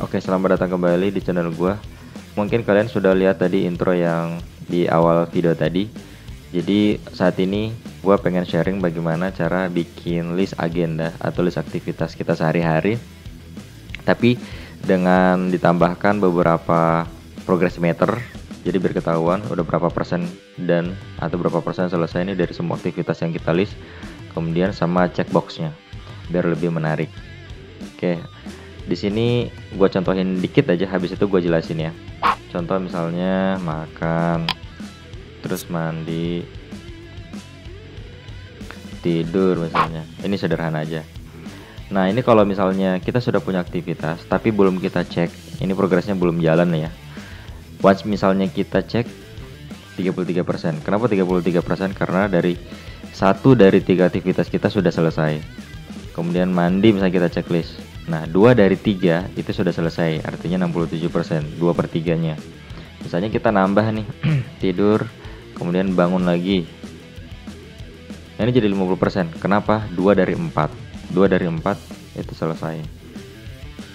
Oke, selamat datang kembali di channel gua. Mungkin kalian sudah lihat tadi intro yang di awal video tadi. Jadi saat ini gua pengen sharing bagaimana cara bikin list agenda atau list aktivitas kita sehari-hari, tapi dengan ditambahkan beberapa progress meter. Jadi biar ketahuan udah berapa persen dan atau berapa persen selesai ini dari semua aktivitas yang kita list. Kemudian sama checkboxnya biar lebih menarik. Oke. Di sini gue contohin dikit aja, habis itu gue jelasin ya. Contoh misalnya makan, terus mandi, tidur misalnya. Ini sederhana aja. Nah ini kalau misalnya kita sudah punya aktivitas tapi belum kita cek, ini progresnya belum jalan ya. Once misalnya kita cek 33%. Kenapa 33%? Karena dari 1 dari 3 aktivitas kita sudah selesai. Kemudian mandi misalnya kita checklist. Nah 2 dari 3 itu sudah selesai, artinya 67%, 2/3-nya. Misalnya kita nambah nih tidur, kemudian bangun lagi. Nah, ini jadi 50%. Kenapa? 2 dari 4. 2 dari 4 itu selesai.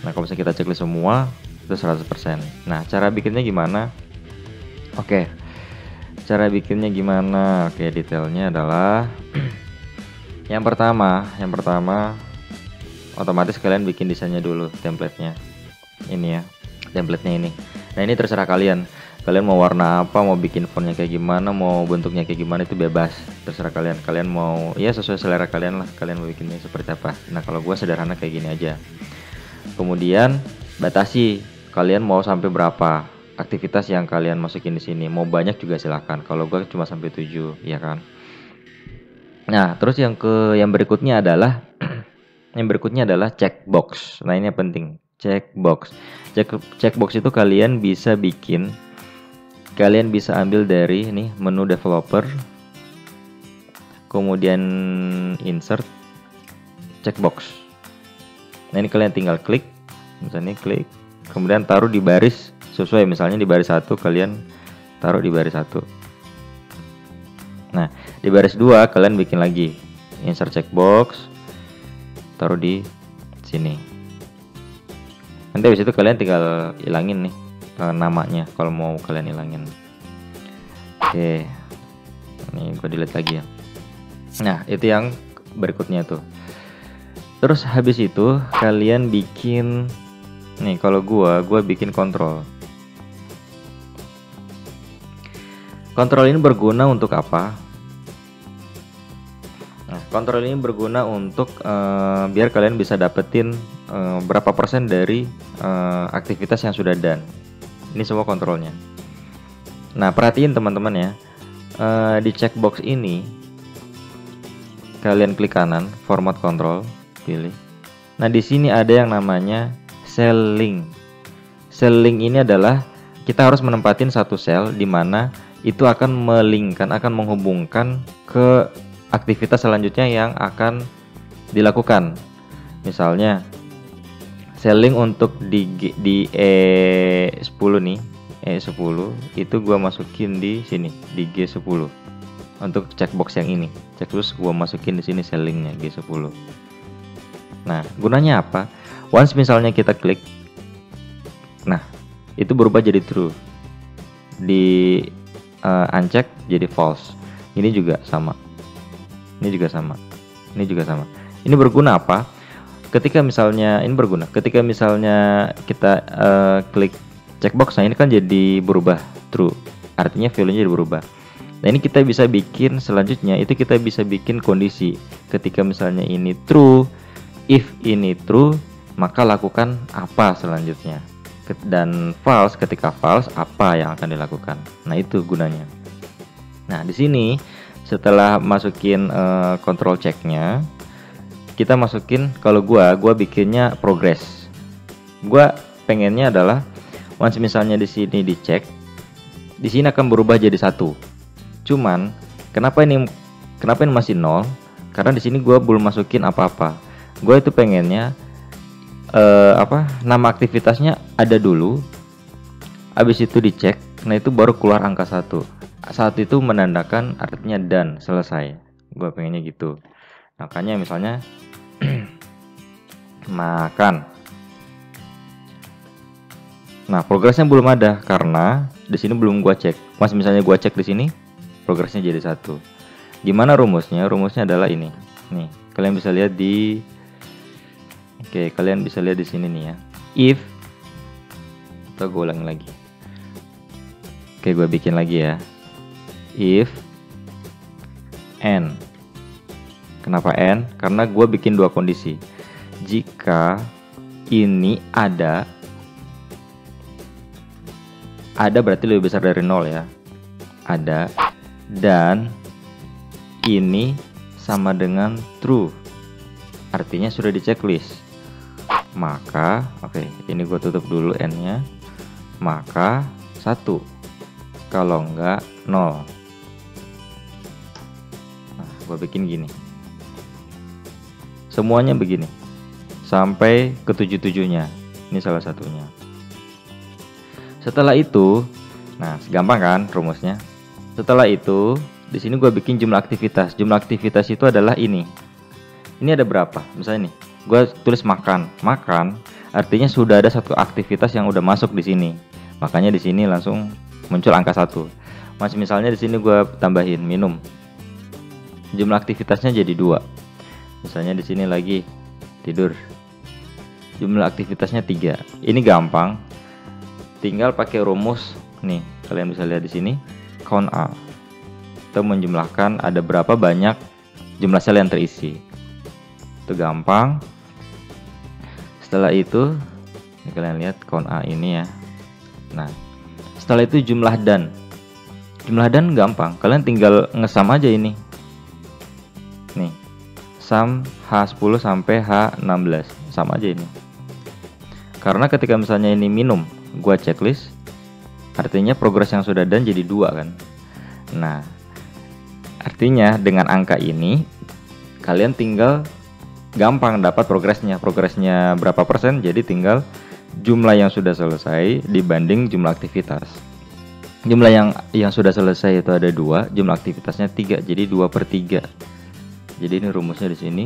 Nah kalau misalnya kita checklist semua itu 100%. Nah cara bikinnya gimana? Oke, cara bikinnya gimana? Oke, detailnya adalah yang pertama otomatis kalian bikin desainnya dulu, template-nya ini ya, template-nya ini. Nah ini terserah kalian mau warna apa, mau bikin fontnya kayak gimana, mau bentuknya kayak gimana, itu bebas, terserah kalian mau ya sesuai selera kalian lah, kalian mau bikinnya seperti apa. Nah kalau gua sederhana kayak gini aja. Kemudian batasi kalian mau sampai berapa aktivitas yang kalian masukin di sini, mau banyak juga silahkan. Kalau gua cuma sampai 7 ya kan. Nah terus yang berikutnya adalah checkbox. Nah ini yang penting, checkbox. Checkbox itu kalian bisa bikin, kalian bisa ambil dari ini menu developer, kemudian insert checkbox. Nah ini kalian tinggal klik, misalnya klik, kemudian taruh di baris sesuai, misalnya di baris 1 kalian taruh di baris 1. Nah di baris 2 kalian bikin lagi insert checkbox, taruh di sini. Nanti habis itu kalian tinggal hilangin nih namanya kalau mau kalian hilangin. Oke, ini gue delete lagi ya. Nah itu yang berikutnya tuh. Terus habis itu kalian bikin nih, kalau gue bikin kontrol. Kontrol ini berguna untuk apa? Kontrol ini berguna untuk biar kalian bisa dapetin berapa persen dari aktivitas yang sudah done. Ini semua kontrolnya. Nah perhatiin teman-teman ya, di checkbox ini kalian klik kanan, format kontrol, pilih. Nah di sini ada yang namanya cell link. Cell link ini adalah kita harus menempatin satu sel di mana itu akan melingkan, akan menghubungkan ke aktivitas selanjutnya yang akan dilakukan. Misalnya selling untuk di E10 nih, E10 itu gua masukin di sini di G10. Untuk checkbox yang ini, checkbox gua masukin di sini sellingnya G10. Nah, gunanya apa? Once misalnya kita klik, nah itu berubah jadi true. Di uncheck jadi false. Ini juga sama. Ini juga sama. Ini berguna apa? Ketika misalnya kita klik checkbox, nah ini kan jadi berubah true. Artinya value-nya jadi berubah. Nah ini kita bisa bikin selanjutnya, itu kita bisa bikin kondisi. Ketika misalnya ini true, if ini true, maka lakukan apa selanjutnya. Dan false, ketika false, apa yang akan dilakukan. Nah itu gunanya. Nah di sini setelah masukin control checknya, kita masukin, kalau gua bikinnya progress. Gua pengennya adalah once misalnya di sini dicek, di sini akan berubah jadi 1. Cuman kenapa ini masih 0? Karena di sini gua belum masukin apa-apa. Gua itu pengennya nama aktivitasnya ada dulu, habis itu dicek, nah itu baru keluar angka 1. Saat itu menandakan artinya done, selesai. Gue pengennya gitu. Makanya misalnya makan. Nah, progresnya belum ada karena di sini belum gua cek. Mas misalnya gua cek di sini, progresnya jadi 1. Gimana rumusnya? Rumusnya adalah ini. Nih, kalian bisa lihat di Oke, kalian bisa lihat di sini nih ya. If atau gue ulangi lagi. Oke, gue bikin lagi ya. If n. Kenapa n? Karena gue bikin 2 kondisi. Jika ini ada berarti lebih besar dari 0 ya. Ada, dan ini sama dengan true. Artinya sudah di checklist. Maka, oke, ini gue tutup dulu n-nya. Maka 1. Kalau enggak 0. Nah, gue bikin gini. Semuanya begini. Sampai ke 77-nya. Ini salah satunya. Setelah itu, nah, gampang kan rumusnya? Setelah itu, di sini gue bikin jumlah aktivitas. Jumlah aktivitas itu adalah ini. Ini ada berapa? Misalnya nih, gue tulis makan. Makan artinya sudah ada satu aktivitas yang udah masuk di sini. Makanya di sini langsung muncul angka 1. Mas misalnya di sini gue tambahin minum. Jumlah aktivitasnya jadi 2. Misalnya di sini lagi tidur. Jumlah aktivitasnya 3. Ini gampang. Tinggal pakai rumus nih. Kalian bisa lihat di sini count A. Kita menjumlahkan ada berapa banyak jumlah sel yang terisi. Itu gampang. Setelah itu kalian lihat count A ini ya. Nah, setelah itu jumlah dan. Jumlah dan gampang. Kalian tinggal ngesam aja ini. Nih. Sum H10 sampai H16. Sama aja ini. Karena ketika misalnya ini minum, gua checklist, artinya progres yang sudah dan jadi 2 kan. Nah, artinya dengan angka ini kalian tinggal gampang dapat progresnya. Progresnya berapa persen, jadi tinggal jumlah yang sudah selesai dibanding jumlah aktivitas. Jumlah yang sudah selesai itu ada 2, jumlah aktivitasnya 3, jadi 2/3. Jadi ini rumusnya di sini.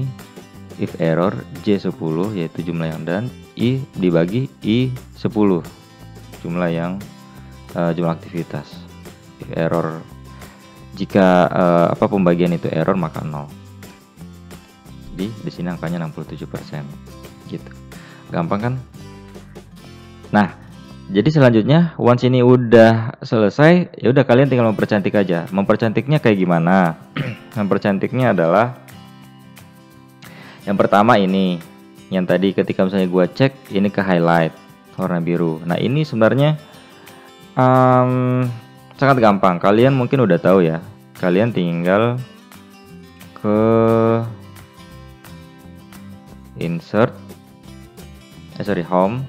If error J10 yaitu jumlah yang dan, I dibagi I10 jumlah yang jumlah aktivitas. If error, jika pembagian itu error maka 0. Jadi di sini angkanya 67% gitu. Gampang kan? Nah, jadi selanjutnya once ini udah selesai, ya udah kalian tinggal mempercantik aja. Mempercantiknya kayak gimana? Mempercantiknya adalah yang pertama ini, yang tadi ketika misalnya gua cek ini ke highlight warna biru. Nah ini sebenarnya sangat gampang. Kalian mungkin udah tahu ya. Kalian tinggal ke insert, home.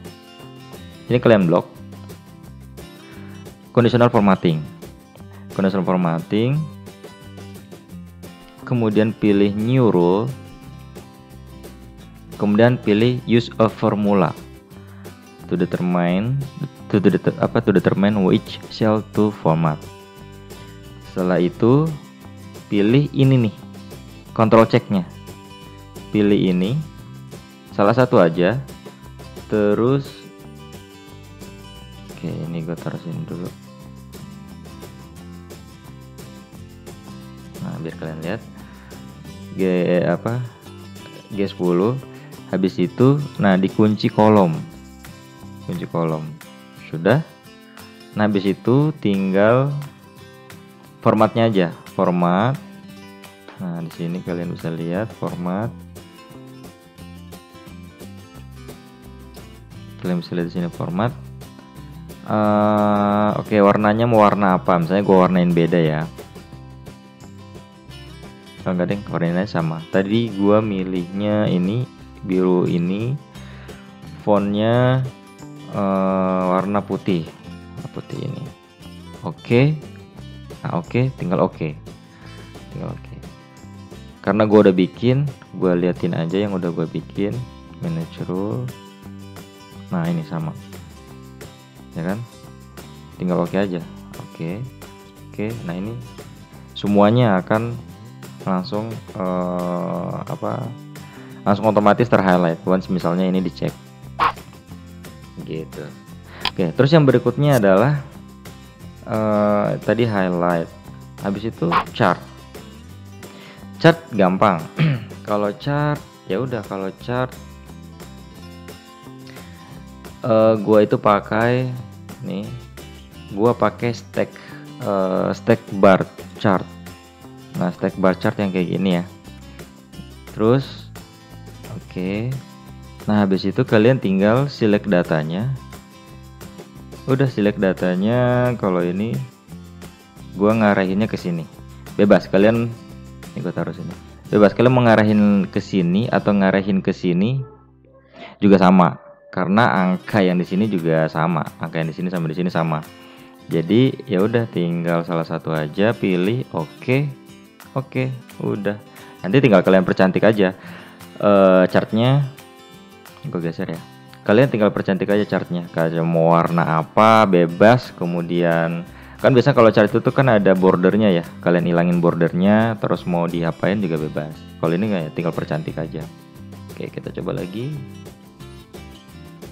Ini kalian blok. Conditional formatting. Kemudian pilih new rule. Kemudian pilih use a formula to determine which cell to format. Setelah itu pilih ini nih, control checknya. Pilih ini, salah satu aja. Terus, oke ini gue taruh sini dulu. Nah biar kalian lihat G10. Habis itu, nah dikunci kolom, sudah. Nah habis itu tinggal formatnya aja, format. Nah di sini kalian bisa lihat format. Kalian bisa lihat di sini format. Oke, warnanya mau warna apa? Misalnya gue warnain beda ya. Kalau enggak deh, warnanya sama. Tadi gue milihnya ini biru ini, fontnya warna putih ini. Oke. Nah oke, tinggal oke. Karena gue udah bikin, gue liatin aja yang udah gue bikin. Manage rule. Nah ini sama, ya kan? Tinggal oke aja. Oke. Nah ini semuanya akan langsung langsung otomatis terhighlight once misalnya ini dicek gitu. Oke, terus yang berikutnya adalah tadi highlight, habis itu chart. Chart gampang. Kalau chart ya udah, kalau chart gua itu pakai nih, gua pakai stack bar chart. Nah, stack bar chart yang kayak gini ya. Terus oke. Nah, habis itu kalian tinggal select datanya. Udah select datanya. Kalau ini gua ngarahinnya ke sini. Bebas kalian, ini gua taruh sini. Bebas kalian mau ngarahin ke sini atau ngarahin ke sini juga sama. Karena angka yang di sini juga sama. Angka yang di sini sama di sini sama. Jadi ya udah tinggal salah satu aja, pilih oke. Oke, udah. Nanti tinggal kalian percantik aja chartnya. Gue geser ya. Kalian tinggal percantik aja chartnya, kayak mau warna apa bebas. Kemudian kan biasa kalau chart itu tuh kan ada bordernya ya, kalian hilangin bordernya, terus mau diapain juga bebas. Kalau ini nggak ya, tinggal percantik aja. Oke, kita coba lagi.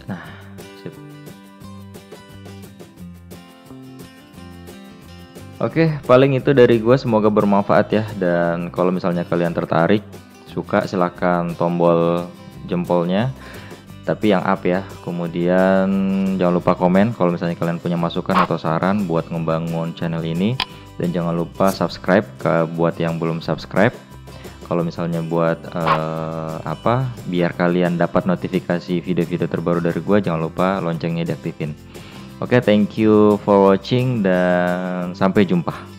Nah, sip. Oke, paling itu dari gue, semoga bermanfaat ya. Dan kalau misalnya kalian tertarik, suka, silahkan tombol jempolnya, tapi yang up ya. Kemudian jangan lupa komen kalau misalnya kalian punya masukan atau saran buat ngebangun channel ini. Dan jangan lupa subscribe buat yang belum subscribe. Kalau misalnya buat biar kalian dapat notifikasi video-video terbaru dari gue, jangan lupa loncengnya diaktifin. Oke, thank you for watching dan sampai jumpa.